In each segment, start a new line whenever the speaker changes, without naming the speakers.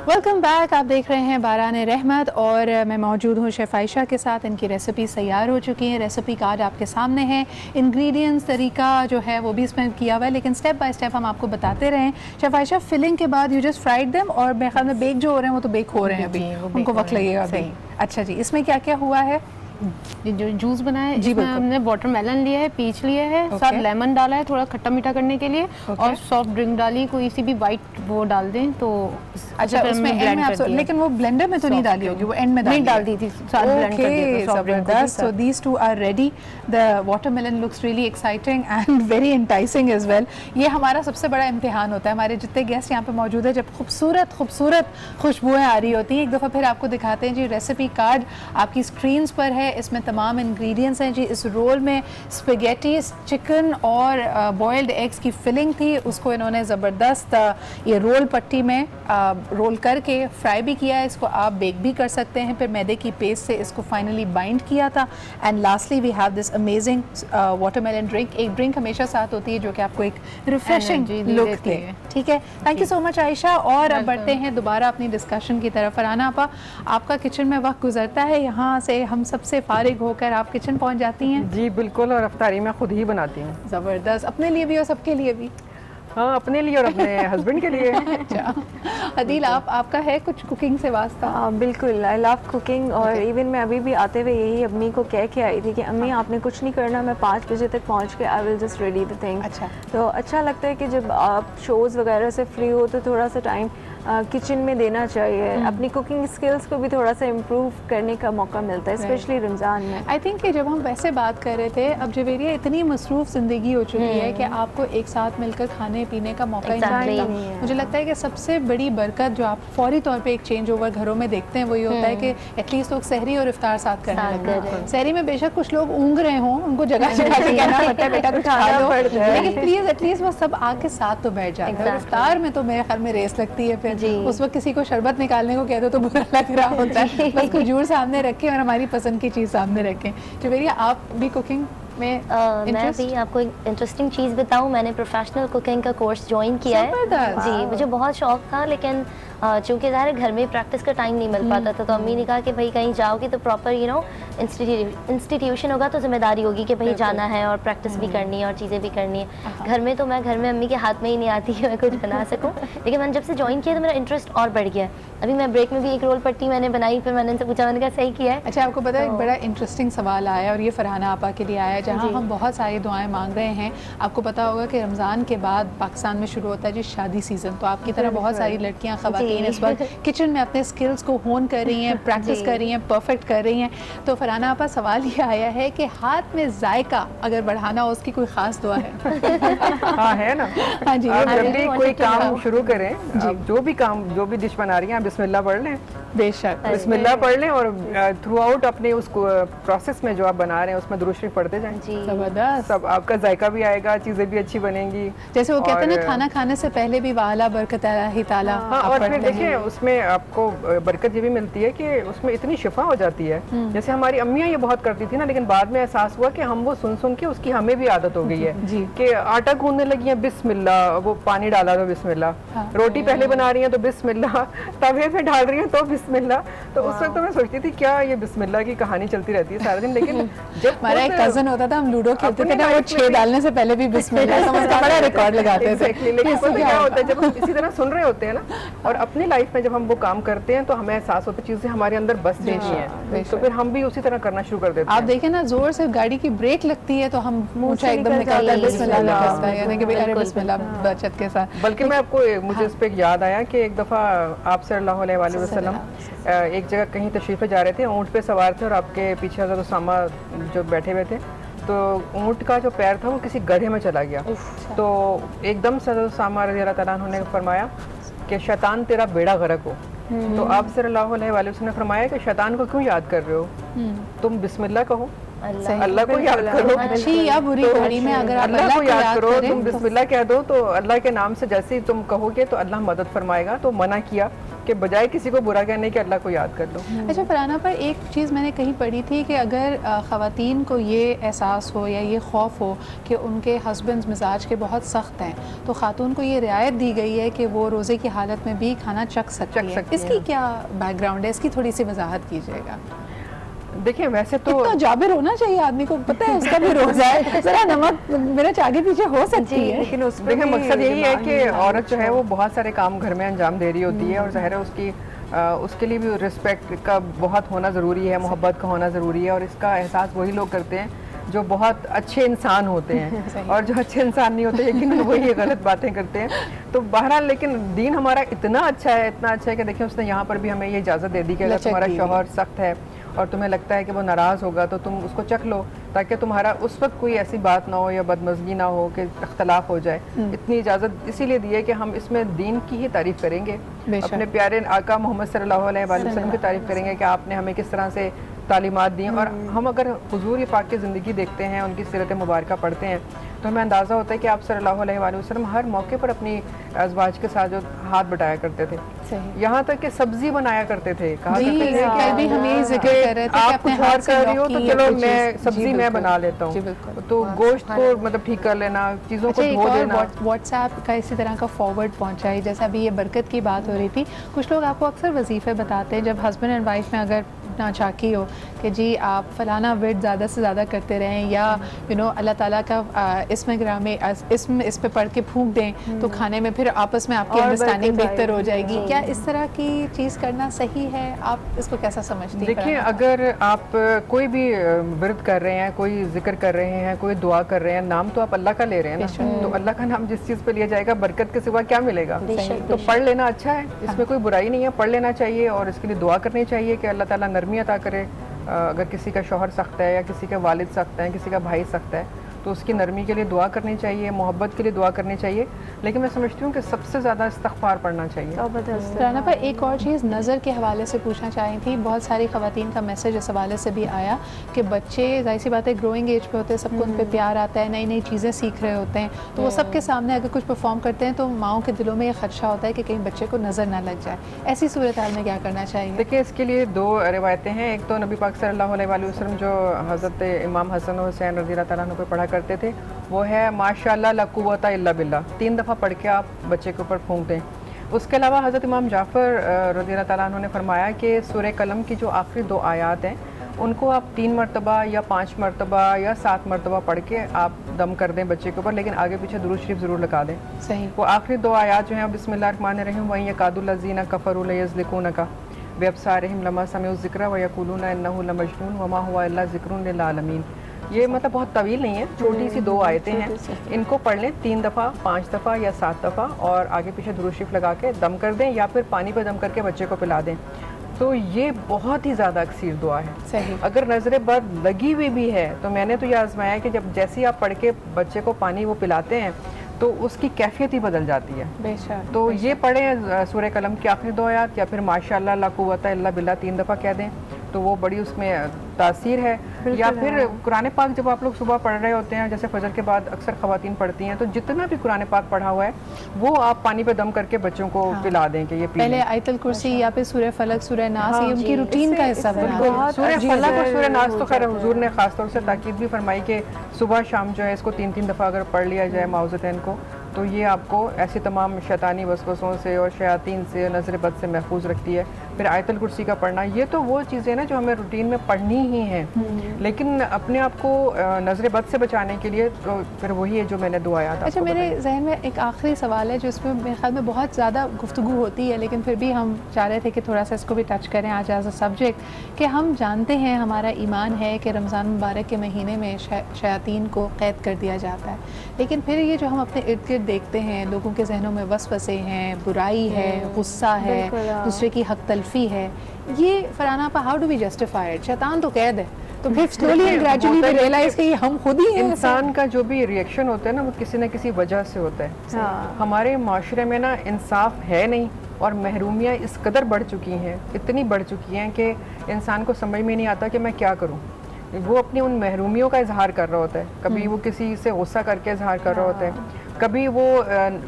Welcome back. आप देख रहे हैं बारान रहमत और मैं मौजूद हूँ शेफ़ आयशा के साथ। इनकी रेसिपी तैयार हो चुकी है। रेसिपी कार्ड आपके सामने है। इंग्रेडिएंट्स तरीका जो है वो भी इसमें किया हुआ है, लेकिन स्टेप बाय स्टेप हम आपको बताते रहें। शेफ़ आयशा, फिलिंग के बाद यू जस्ट फ्राइड देम और मेरे ख्याल में बेक जो हो रहे हैं वो तो बेक हो रहे हैं अभी, उनको वक्त लगेगा अभी। अच्छा जी, इसमें क्या क्या हुआ है?
जो जूस बनाया है इसमें हमने वाटरमेलन लिया है, पीच लिया है, साथ लेमन डाला है थोड़ा खट्टा मीठा करने के लिए, और सॉफ्ट ड्रिंक डाली, कोई सी भी वाइट वो डाल दें तो
अच्छा उसमें एंड में आप लेकिन वो ब्लेंडर में तो नहीं डाली होगी, वो एंड में
नहीं डाल दी थी, साथ ब्लेंड कर दिया था।
जबरदस्त। So these two are ready. The watermelon looks really exciting and very enticing as well. ये हमारा सबसे बड़ा इम्तिहान होता है। हमारे जितने गेस्ट यहाँ पे मौजूद है, जब खूबसूरत खूबसूरत खुशबुएं आ रही होती हैं, एक दफ़ा फिर आपको दिखाते हैं जी। रेसिपी कार्ड आपकी स्क्रीन्स पर है, इसमें तमाम इंग्रेडिएंट्स हैं जी। इस रोल में स्पेगेटी, चिकन और बॉइल्ड एग्स की फिलिंग थी, उसको इन्होंने ज़बरदस्त ये रोल पट्टी में रोल करके फ्राई भी किया है। इसको आप बेक भी कर सकते हैं। फिर मैदे की पेस्ट से इसको फाइनली बाइंड किया था। And lastly we have this amazing watermelon drink. एक ड्रिंक हमेशा साथ होती है जो कि आपको एक रिफ्रेशिंग लुक दे। ठीक है, thank you so much Ayesha. और अब बढ़ते हैं दोबारा अपनी डिस्कशन की तरफ। फरहाना आपा, आपका किचन में वक्त गुजरता है, यहाँ से हम सबसे फारिग होकर आप किचन पहुँच जाती हैं?
जी बिल्कुल, और अफ्तारी मैं खुद ही बनाती हूँ।
ज़बरदस्त। अपने लिए भी और सबके लिए भी?
हाँ, अपने लिए और अपने हस्बैंड के लिए।
अच्छा अदील, आपका है कुछ कुकिंग से वास्ता?
बिल्कुल, आई लव कुकिंग। और इवन मैं अभी भी आते हुए यही अम्मी को कह के आई थी कि अम्मी आपने कुछ नहीं करना, मैं 5 बजे तक पहुंच के I will just ready the thing.
अच्छा,
तो अच्छा लगता है कि जब आप शोज़ वगैरह से फ्री हो तो थोड़ा सा टाइम किचन में देना चाहिए। अपनी कुकिंग स्किल्स को भी थोड़ा सा इम्प्रूव करने का मौका मिलता है, स्पेशली रमज़ान में।
आई थिंक कि जब हम वैसे बात कर रहे थे, अब जवेरिया इतनी मसरूफ़ ज़िंदगी हो चुकी है कि आपको एक साथ मिलकर खाने पीने का मौका ही नहीं मिलता। मुझे लगता है कि सबसे बड़ी बरकत जो आप फौरी तौर पे एक चेंज ओवर घरों में देखते हैं वो ये होता है कि एटलीस्ट लोग सहरी और इफ्तार साथ करने लगते हैं। सहरी में बेशक कुछ लोग ऊँग रहे हों, उनको जगह जगह पे कहना पड़ता है बेटा कुछ खा लो, लेकिन प्लीज़ एटलीस्ट वो सब आके साथ तो बैठ जाते हैं। इफ्तार में तो मेरे ख्याल में रेस लगती है, फिर उस वक्त किसी को शरबत निकालने को कह दो तो बुरा लग रहा होता है। बस खजूर सामने रखें और हमारी पसंद की चीज़ सामने रखें। जवेरिया, आप भी कुकिंग में
मैं भी आपको एक इंटरेस्टिंग चीज़ बताऊं, मैंने प्रोफेशनल कुकिंग का कोर्स ज्वाइन किया है जी। मुझे बहुत शौक था, लेकिन चूँकि ज़ाहिर घर में प्रैक्टिस का टाइम नहीं मिल पाता था, तो अम्मी ने कहा कि भाई कहीं जाओगी तो प्रॉपर इंस्टीट्यूशन होगा तो जिम्मेदारी होगी कि भाई जाना है और प्रैक्टिस भी करनी है और चीज़ें भी करनी है। घर में तो मैं घर में अम्मी के हाथ में ही नहीं आती कि मैं कुछ बना सकूँ, लेकिन मैंने जब से ज्वाइन किया तो मेरा इंटरेस्ट और बढ़ गया। अभी मैं ब्रेक में भी एक रोल पट्टी मैंने बनाई, फिर मैंने उनसे पूछा, मैंने कहा सही किया है।
अच्छा, आपको पता है एक बड़ा इंटरेस्टिंग सवाल आया और ये फरहाना आपा के लिए आया, जहाँ हम बहुत सारी दुआएं मांग रहे हैं। आपको पता होगा कि रमज़ान के बाद पाकिस्तान में शुरू होता है जी शादी सीज़न, तो आपकी तरह बहुत सारी लड़कियाँ ख़वातीन इस वक्त किचन में अपने स्किल्स को होन कर रही हैं, प्रैक्टिस कर रही हैं, परफेक्ट कर रही हैं। तो फरहाना आपा, सवाल ये आया है कि हाथ में जायका अगर बढ़ाना हो, उसकी कोई ख़ास दुआ है?
हाँ है ना।
हाँ जी,
आप जब भी कोई काम शुरू करें, जो भी डिश बना रही हैं, आप बिस्मिल्लाह पढ़ लें।
बेशक
बिस्मिल्लाह पढ़ लें और थ्रू आउट अपने उस प्रोसेस में जो आप बना रहे हैं उसमें दुरूद शरीफ पढ़ते जाएं।
ज़बरदस्त।
सब आपका जायका भी आएगा, चीज़ें भी अच्छी बनेंगी।
जैसे वो कहते हैं ना, खाना खाने से पहले भी वाला बरकत ही ताला।
हाँ, और फिर देखिए उसमें आपको बरकत ये भी मिलती है कि उसमें इतनी शिफा हो जाती है। जैसे हमारी अम्मियाँ ये बहुत करती थी ना, लेकिन बाद में एहसास हुआ कि हम वो सुन सुन के उसकी हमें भी आदत हो गई है कि आटा गूंदने लगी है बिस्मिल्लाह, वो पानी डाला तो बिस्मिल्लाह, रोटी पहले बना रही है तो बिस्मिल्लाह, तवे पे डाल रही है तो बिस्मिल्लाह। तो उस वक्त तो मैं सोचती थी क्या ये बिस्मिल्लाह की कहानी चलती रहती है सारा दिन। लेकिन जब
हमारा एक कजन होता था, हम लूडो खेलते थे ना, वो 6 डालने से पहले भी बिस्मिल्लाह का बड़ा रिकॉर्ड लगाते थे।
लेकिन क्या होता है जब हम इसी तरह सुन रहे होते हैं ना, और अपनी लाइफ में जब हम वो काम करते हैं तो हमें एहसास होता है चीजें हमारे अंदर बस देनी है, तो फिर हम भी उसी तरह करना शुरू कर देते हैं।
आप देखें ना, जोर से गाड़ी की ब्रेक लगती है तो हम मुंह से एकदम निकलता है बिस्मिल्लाह, यानी कि अरे बिस्मिल्लाह बचत के साथ।
बल्कि मैं आपको मुझे इस पे याद आया कि एक दफ़ा आप सल्लल्लाहु अलैहि वसल्लम एक जगह कहीं तशरीफ़ जा रहे थे, ऊँट पे सवार थे और आपके पीछे हज़रत उसामा जो बैठे हुए थे, तो ऊँट का जो पैर था वो किसी गड्ढे में चला गया। तो एकदम से हज़रत उसामा रज़ी अल्लाह ताला अन्हु ने फरमाया कि शैतान तेरा बेड़ा गर्क हो। तो आप सल्लल्लाहु अलैहि वसल्लम ने फरमाया कि शैतान को क्यों याद कर रहे हो, तुम बिस्मिल्लाह कहो, अल्लाह को याद करो।
अच्छी या बुरी घड़ी में अगर आप
अल्लाह को याद करो, तुम बिस्मिल्लाह कह दो तो अल्लाह के नाम से जैसे ही तुम कहोगे तो अल्लाह मदद फरमाएगा। तो मना किया कि बजाय किसी को बुरा कहने के अल्लाह को याद कर लो।
अच्छा फरहाना, पर एक चीज़ मैंने कहीं पढ़ी थी कि अगर ख़वातीन को ये एहसास हो या ये खौफ हो कि उनके हस्बैंड्स मिजाज के बहुत सख्त हैं, तो खातून को ये रियायत दी गई है कि वो रोज़े की हालत में भी खाना चख सकती है। इसकी क्या बैकग्राउंड है, इसकी थोड़ी सी वजाहत कीजिएगा।
देखिए वैसे तो
इतना जाबिर होना चाहिए आदमी को, पता है उसका भी रोज़ा है, जरा नमक मिर्च आगे पीछे हो सकती है,
लेकिन उसमें
देखिए
भी
मकसद यही है कि
ईमान
औरत जो है वो बहुत सारे काम घर में अंजाम दे रही होती है और ज़ाहिर है उसकी उसके लिए भी रिस्पेक्ट का बहुत होना ज़रूरी है, मोहब्बत का होना ज़रूरी है, और इसका एहसास वही लोग करते हैं जो बहुत अच्छे इंसान होते हैं और जो अच्छे इंसान नहीं होते लेकिन वही गलत बातें करते हैं। तो बहरहाल लेकिन दीन हमारा इतना अच्छा है, इतना अच्छा है कि देखिए उसने यहाँ पर भी हमें ये इजाज़त दे दी कि अगर तुम्हारा शौहर सख्त है और तुम्हें लगता है कि वो नाराज़ होगा तो तुम उसको चख लो, ताकि तुम्हारा उस वक्त कोई ऐसी बात ना हो या बदमज़गी ना हो कि इख्तलाफ हो जाए। इतनी इजाज़त इसीलिए दी है कि हम इसमें दीन की ही तारीफ़ करेंगे, अपने प्यारे आका मोहम्मद सल्लल्लाहु अलैहि वसल्लम की तारीफ़ करेंगे कि आपने हमें किस तरह से तालीमात दी। और हम अगर हुजूर पाक की ज़िंदगी देखते हैं, उनकी सीरत मुबारक पढ़ते हैं, तो हमें अंदाज़ा होता है कि आप सल्लल्लाहु अलैहि वसल्लम हर मौके पर अपनी अज़वाज के साथ जो हाथ बटाया करते थे, यहाँ तक कि सब्जी बनाया करते थे। कहा करते थे कि
हम यही जिक्र कर रहे थे
आप कुछ और कर रही हो तो चलो मैं सब्जी मैं बना लेता हूँ, तो गोश्त को मतलब ठीक कर लेना, चीज़ों को धो देना।
व्हाट्सएप का इसी तरह का फॉरवर्ड पहुँचा है, जैसा अभी ये बरकत की बात हो रही थी, कुछ लोग आपको अक्सर वजीफ़े बताते हैं जब हस्बैंड एंड वाइफ में अगर नाचाकी हो कि जी आप फलाना विर्द ज़्यादा से ज़्यादा करते रहें, या अल्लाह ताला का इसमें ग्रामे इस पे पढ़ के फूंक दें तो खाने में फिर आपस में आपकी अंडरस्टैंडिंग बेहतर हो जाएगी। क्या इस तरह की चीज़ करना सही है? आप इसको कैसा समझती हैं?
देखिए अगर आप कोई भी विर्द कर रहे हैं, कोई जिक्र कर रहे हैं, कोई दुआ कर रहे हैं, नाम तो आप अल्लाह का ले रहे हैं ना, तो अल्लाह का नाम जिस चीज़ पे लिया जाएगा बरकत के सिवा क्या मिलेगा? तो पढ़ लेना अच्छा है, इसमें कोई बुराई नहीं है, पढ़ लेना चाहिए और इसके लिए दुआ करनी चाहिए कि अल्लाह ताला नरमी अता करे। अगर किसी का शौहर सख्त है या किसी के वालिद सख्त हैं, किसी का भाई सख्त है, तो उसकी नरमी के लिए दुआ करनी चाहिए, मोहब्बत के लिए दुआ करनी चाहिए। लेकिन मैं समझती हूँ कि सबसे ज़्यादा इस्तग़फ़ार पढ़ना चाहिए।
राना पर एक और चीज़ नज़र के हवाले से पूछना चाही थी, बहुत सारी ख़वातीन का मैसेज इस हवाले से भी आया कि बच्चे ज़ाहिर सी बात है ग्रोइंग एज पे होते हैं, सबको उन पर प्यार आता है, नई नई चीज़ें सीख रहे होते हैं, तो वो सबके सामने अगर कुछ परफॉर्म करते हैं तो माओं के दिलों में ये खदशा होता है कि कहीं बच्चे को नज़र ना लग जाए। ऐसी सूरत हाल में क्या करना चाहिए?
देखिए इसके लिए दो रिवायतें हैं। एक तो नबी पाक सल्लल्लाहु अलैहि वसल्लम जो हज़रत इमाम हसन और हुसैन रज़ियल्लाहु तआला अन्हु पे पढ़ा करते थे, वो है माशाअल्लाह ला कुव्वता इल्ला बिल्लाह, 3 दफ़ा पढ़ के आप बच्चे के ऊपर फूंक दें। उसके अलावा हज़रत इमाम जाफ़र रज़ियल्लाहु तआला अन्हु ने फरमाया कि सूरह कलम की जो आखिरी 2 आयात हैं उनको आप 3 मरतबा या 5 मरतबा या 7 मरतबा पढ़ के आप दम कर दें बच्चे के ऊपर, लेकिन आगे पीछे दुरूद शरीफ ज़रूर लगा दें।
सही।
वो आखिरी 2 आयात जो हैं बिस्मिल्लाहिर्रहमानिर्रहीम वहीं यकादुल्लज़ीना कफ़रू लयज़्लिकूनका बिअब्सारिहिम लम्मा समिउ ज़िक्रा व यक़ूलूना इन्नहु लमजनून वमा हुवा इल्ला ज़िक्रुन लिल आलमीन। ये मतलब बहुत तवील नहीं है, छोटी सी 2 आयतें हैं, इनको पढ़ लें 3 दफ़ा, 5 दफ़ा या 7 दफ़ा और आगे पीछे दुरूद शरीफ लगा के दम कर दें या फिर पानी पे दम करके बच्चे को पिला दें। तो ये बहुत ही ज़्यादा अक्सीर दुआ है।
सही।
अगर नज़र बद लगी हुई भी है तो मैंने तो ये आजमाया कि जब जैसे ही आप पढ़ के बच्चे को पानी वो पिलाते हैं तो उसकी कैफियत ही बदल जाती है।
बेशक।
तो ये पढ़ें सूरह कलम की आखिरी 2 आयत या फिर माशाअल्लाह ला कुव्वता इल्ला बिल्लाह 3 दफ़ा कह दें तो वो बड़ी उसमें तासीर है। या फिर कुरान पाक जब आप लोग सुबह पढ़ रहे होते हैं, जैसे फजर के बाद अक्सर ख़वातीन पढ़ती हैं, तो जितना भी कुरान पाक पढ़ा हुआ है वो आप पानी पे दम करके बच्चों को पिला दें कि ये पी
पहले आयतुल कुर्सी या फिर सूरह फलक, सूरह नास, ये उनकी रूटीन का हिस्सा बना दें।
सूरह फलक और सूरह नास तो खैर हुजूर ने खास तौर से ताकीद भी फरमाई कि सुबह शाम जो है इसको 3-3 दफ़ा अगर पढ़ लिया जाए माउज़तैन को, तो ये आपको ऐसी तमाम शैतानी वसवसों से और शयातीन से नज़र बद से महफूज रखती है। फिर आयतुल कुर्सी का पढ़ना, ये तो वो चीज़ें ना जो हमें रूटीन में पढ़नी ही हैं, लेकिन अपने आप को नज़र बद से बचाने के लिए तो फिर वही है जो मैंने दुआया था।
अच्छा, मेरे जहन में एक आखिरी सवाल है जो इसमें मेरे ख्याल में बहुत ज़्यादा गुफ्तगू होती है, लेकिन फिर भी हम चाह रहे थे कि थोड़ा सा इसको भी टच करें आज एज अ सब्जेक्ट, कि हम जानते हैं, हमारा ईमान है कि रमज़ान मुबारक के महीने में शयातीन को कैद कर दिया जाता है, लेकिन फिर ये जो हम अपने इर्द गिर्द देखते हैं, लोगों के जहनों में वसवसे हैं, बुराई है, गुस्सा है, दूसरे की हक तलफी है, ये फरहाना पर how do we justify it? शैतान तो कैद है, तो फिर slowly and gradually we realise कि ये हम खुद ही हैं।
इंसान का जो भी रिएक्शन होता है ना वो किसी न किसी वजह से होता है। हमारे माशरे में ना इंसाफ है नहीं और महरूमियाँ इस कदर बढ़ चुकी हैं, इतनी बढ़ चुकी हैं कि इंसान को समझ में नहीं आता कि मैं क्या करूँ। वो अपनी उन महरूमियों का इजहार कर रहा होता है, कभी वो किसी से गुस्सा करके इजहार कर रहा होता है, कभी वो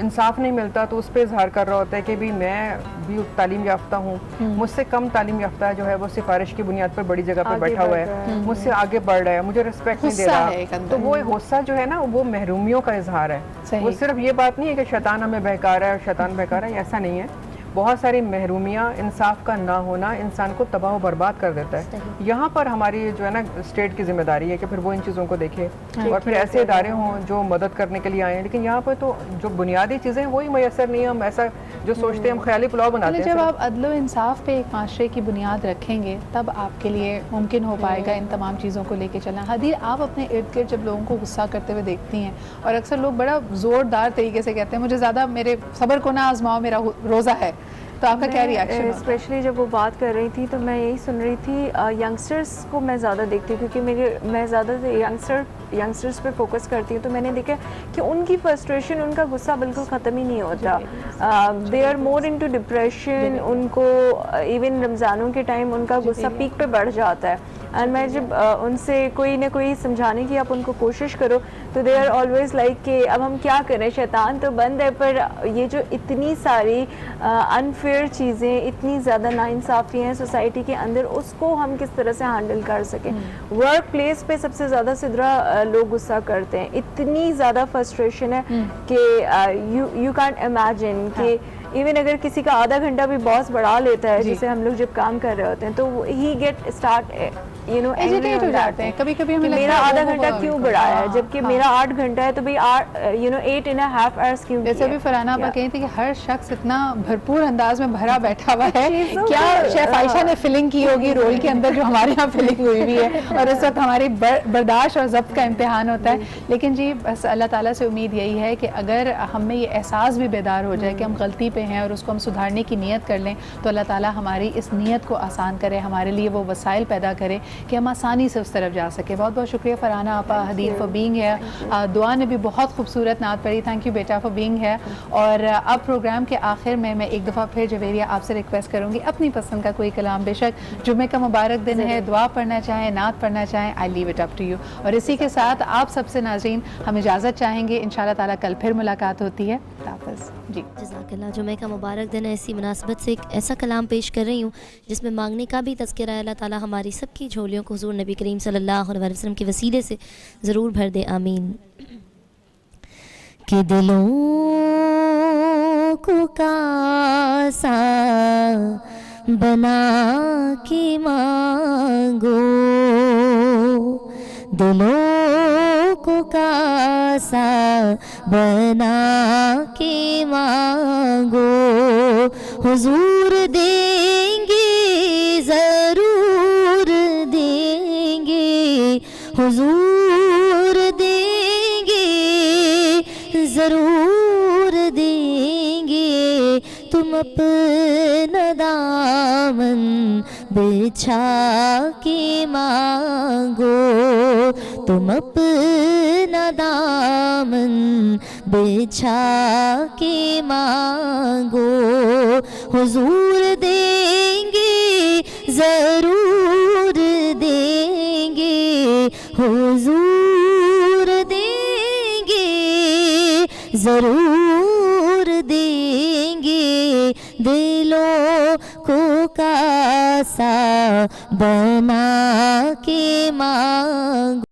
इंसाफ नहीं मिलता तो उस पर इजहार कर रहा होता है कि भी मैं भी तालीम याफ्ता हूँ, मुझसे कम तालीम याफ्ता जो है वो सिफारिश की बुनियाद पर बड़ी जगह पर बैठा हुआ है, मुझसे आगे बढ़ रहा है, मुझे रिस्पेक्ट नहीं दे रहा। तो वो गुस्सा जो है ना वो महरूमियों का इजहार है। वो सिर्फ ये बात नहीं है कि शैतान हमें बहका रहा है, शैतान बहका रहा है, ऐसा नहीं है। बहुत सारी महरूमियाँ, इंसाफ का ना होना इंसान को तबाह व बर्बाद कर देता है। यहाँ पर हमारी जो है ना स्टेट की जिम्मेदारी है कि फिर वो इन चीज़ों को देखे और फिर ऐसे इदारे हों जो मदद करने के लिए आए हैं। लेकिन यहाँ पर तो जो बुनियादी चीज़ें हैं वही मैसर नहीं है। हम ऐसा जो सोचते हैं हम ख्याली पुलाव बनाते हैं।
जब आप अदल इंसाफ पे एक माशरे की बुनियाद रखेंगे तब आपके लिए मुमकिन हो पाएगा इन तमाम चीज़ों को लेके चलना। हदीर, आप अपने इर्द गिर्द जब लोगों को गुस्सा करते हुए देखती हैं और अक्सर लोग बड़ा ज़ोरदार तरीके से कहते हैं मुझे ज़्यादा मेरे सब्र को ना आजमाओ, मेरा रोज़ा है, तो आपका क्या रिएक्शन?
स्पेशली जब वो बात कर रही थी तो मैं यही सुन रही थी, यंगस्टर्स को मैं ज़्यादा देखती हूँ क्योंकि मैं ज़्यादा यंगस्टर्स पे फोकस करती हूँ। तो मैंने देखा कि उनकी फ्रस्ट्रेशन, उनका गुस्सा बिल्कुल ख़त्म ही नहीं होता। They are more into depression. उनको इवन रमज़ानों के टाइम उनका गुस्सा पीक पे बढ़ जाता है। एंड मैं जब उनसे कोई ना कोई समझाने की आप उनको कोशिश करो तो दे आर ऑलवेज लाइक कि अब हम क्या करें, शैतान तो बंद है, पर ये जो इतनी सारी अनफेयर चीज़ें, इतनी ज़्यादा नाइंसाफ़ी हैं सोसाइटी के अंदर, उसको हम किस तरह से हैंडल कर सकें। वर्क प्लेस पे सबसे ज़्यादा सिदरा लोग गुस्सा करते हैं। इतनी ज़्यादा फ्रस्ट्रेशन है कि यू कैंट इमेजिन कि इवन अगर किसी का आधा घंटा भी बॉस बढ़ा लेता है, जैसे हम लोग जब काम कर रहे होते हैं, तो ही गेट स्टार्ट
एजिटेट हो जाते हैं। कभी-कभी हमें
मेरा आधा घंटा क्यों बढ़ाया है जबकि मेरा 8 घंटा है, तो भाई 8.5 hours क्यों?
जैसे अभी फरहाना आपा कही थी कि हर शख्स इतना भरपूर अंदाज में भरा बैठा हुआ है। क्या शेफ आयशा ने फिलिंग की होगी रोल के अंदर जो हमारे यहाँ फिलिंग हुई भी है, और इस वक्त हमारी बर्दाश्त और ज़ब्त का इम्तिहान होता है। लेकिन जी बस अल्लाह ताला से उम्मीद यही है कि अगर हमें ये एहसास भी बेदार हो जाए कि हम गलती पे हैं और उसको हम सुधारने की नीयत कर लें, तो अल्लाह ताला हमारी इस नीयत को आसान करे, हमारे लिए वो वसाइल पैदा करे कि हम आसानी से उस तरफ जा सके। बहुत बहुत शुक्रिया फरहाना आपा, हदीर फॉर बीइंग हियर। दुआ ने भी बहुत खूबसूरत नात पढ़ी, थैंक यू बेटा फॉर बीइंग हियर। और अब प्रोग्राम के आखिर में मैं एक दफ़ा फिर जवेरिया आपसे रिक्वेस्ट करूँगी अपनी पसंद का कोई कलाम, बेशक जुम्मे का मुबारक दिन है, दुआ पढ़ना चाहें, नात पढ़ना चाहें, I leave it up to you. और इसी के साथ आप सबसे नाज़रीन हम इजाज़त चाहेंगे, इंशाल्लाह ताला कल फिर मुलाकात होती है। हाफ़िज़ जी।
जज़ाकल्लाह। जुम्मे का मुबारक दिन है, इसी मुनासबत से एक ऐसा कलाम पेश कर रही हूँ जिसमें मांगने का भी तज़किरा है। अल्लाह ताला हमारी सबकी झोलियों को हुज़ूर नबी करीम सल्लल्लाहु अलैहि वसल्लम के वसीले से ज़रूर भर दे, आमीन। कि दिलों को कासा बना के मांगो, दिलों को कासा बना के मांगो, हुजूर देंगे ज़रूर देंगे, हुजूर देंगे ज़रूर देंगे, तुम अपना दामन बिछा के मांगो, तुम अपना दामन बिछा के मांगो, हुजूर देंगे ज़रूर देंगे, हुजूर देंगे ज़रूर देंगे, दिलों को कासा बना के मांगो।